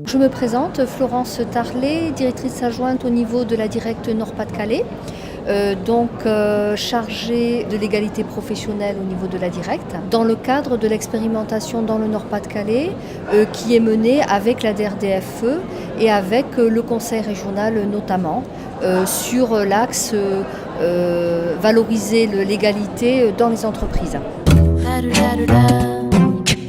Je me présente, Florence Tarlet, directrice adjointe au niveau de la Directe Nord-Pas-de-Calais, chargée de l'égalité professionnelle au niveau de la Directe, dans le cadre de l'expérimentation dans le Nord-Pas-de-Calais qui est menée avec la DRDFE et avec le Conseil régional notamment, sur l'axe valoriser l'égalité dans les entreprises.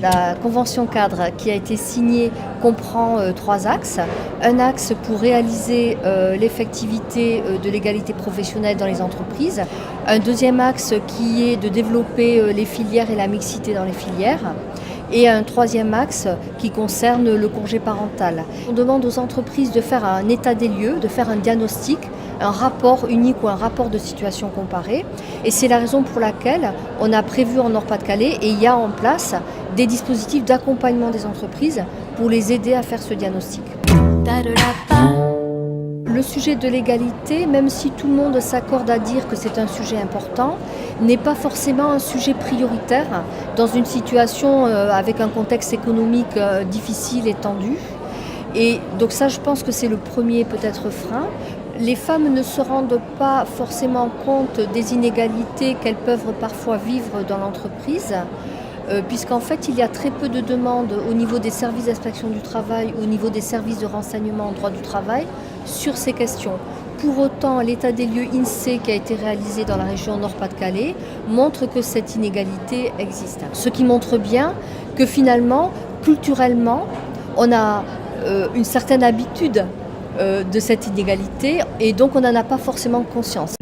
La convention cadre qui a été signée comprend 3 axes. Un axe pour réaliser l'effectivité de l'égalité professionnelle dans les entreprises. Un deuxième axe qui est de développer les filières et la mixité dans les filières. Et un troisième axe qui concerne le congé parental. On demande aux entreprises de faire un état des lieux, de faire un diagnostic, un rapport unique ou un rapport de situation comparée. Et c'est la raison pour laquelle on a prévu en Nord-Pas-de-Calais et il y a en place des dispositifs d'accompagnement des entreprises pour les aider à faire ce diagnostic. Le sujet de l'égalité, même si tout le monde s'accorde à dire que c'est un sujet important, n'est pas forcément un sujet prioritaire dans une situation avec un contexte économique difficile et tendu. Et donc ça, je pense que c'est le premier peut-être frein. Les femmes ne se rendent pas forcément compte des inégalités qu'elles peuvent parfois vivre dans l'entreprise, puisqu'en fait, il y a très peu de demandes au niveau des services d'inspection du travail, au niveau des services de renseignement en droit du travail, sur ces questions. Pour autant, l'état des lieux INSEE qui a été réalisé dans la région Nord-Pas-de-Calais montre que cette inégalité existe. Ce qui montre bien que finalement, culturellement, on a une certaine habitude de cette inégalité et donc on n'en a pas forcément conscience.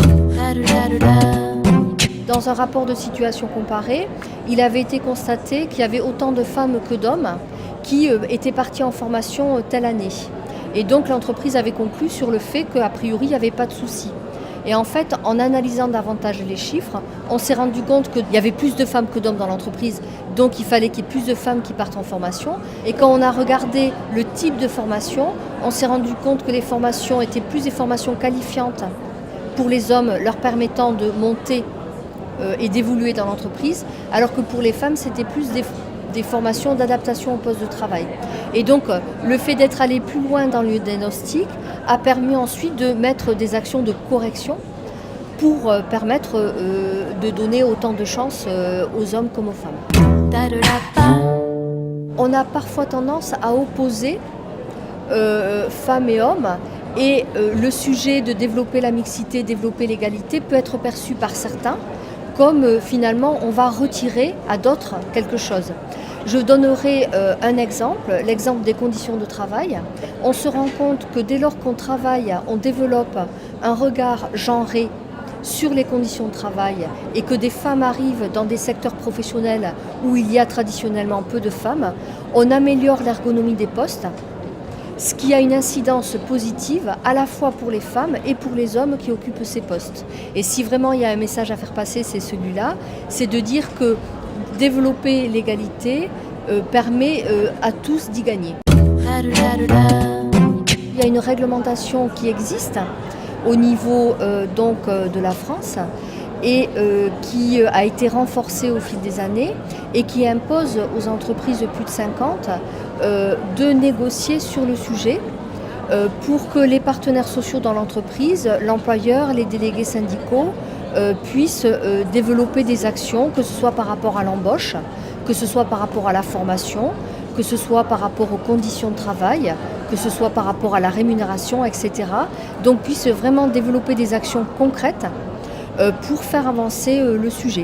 Dans un rapport de situation comparée, il avait été constaté qu'il y avait autant de femmes que d'hommes qui étaient partis en formation telle année. Et donc l'entreprise avait conclu sur le fait qu'a priori il n'y avait pas de souci. Et en fait, en analysant davantage les chiffres, on s'est rendu compte qu'il y avait plus de femmes que d'hommes dans l'entreprise, donc il fallait qu'il y ait plus de femmes qui partent en formation. Et quand on a regardé le type de formation, on s'est rendu compte que les formations étaient plus des formations qualifiantes pour les hommes, leur permettant de monter et d'évoluer dans l'entreprise, alors que pour les femmes, c'était plus des formations d'adaptation au poste de travail. Et donc, le fait d'être allé plus loin dans le diagnostic a permis ensuite de mettre des actions de correction pour permettre de donner autant de chances aux hommes comme aux femmes. On a parfois tendance à opposer femmes et hommes, et le sujet de développer la mixité, développer l'égalité peut être perçu par certains comme finalement on va retirer à d'autres quelque chose. Je donnerai un exemple, l'exemple des conditions de travail. On se rend compte que dès lors qu'on travaille, on développe un regard genré sur les conditions de travail et que des femmes arrivent dans des secteurs professionnels où il y a traditionnellement peu de femmes, on améliore l'ergonomie des postes, ce qui a une incidence positive à la fois pour les femmes et pour les hommes qui occupent ces postes. Et si vraiment il y a un message à faire passer, c'est celui-là, c'est de dire que développer l'égalité permet à tous d'y gagner. Il y a une réglementation qui existe au niveau de la France et qui a été renforcée au fil des années et qui impose aux entreprises de plus de 50 de négocier sur le sujet pour que les partenaires sociaux dans l'entreprise, l'employeur, les délégués syndicaux puissent développer des actions, que ce soit par rapport à l'embauche, que ce soit par rapport à la formation, que ce soit par rapport aux conditions de travail, que ce soit par rapport à la rémunération, etc. Donc puissent vraiment développer des actions concrètes pour faire avancer le sujet.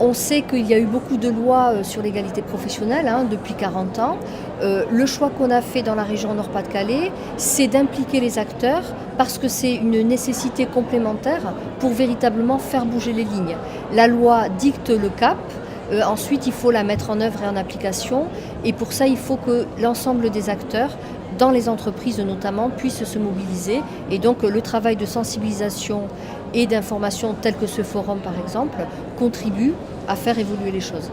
On sait qu'il y a eu beaucoup de lois sur l'égalité professionnelle depuis 40 ans. Le choix qu'on a fait dans la région Nord-Pas-de-Calais, c'est d'impliquer les acteurs parce que c'est une nécessité complémentaire pour véritablement faire bouger les lignes. La loi dicte le cap, ensuite il faut la mettre en œuvre et en application et pour ça il faut que l'ensemble des acteurs dans les entreprises notamment, puissent se mobiliser. Et donc le travail de sensibilisation et d'information tel que ce forum par exemple, contribue à faire évoluer les choses.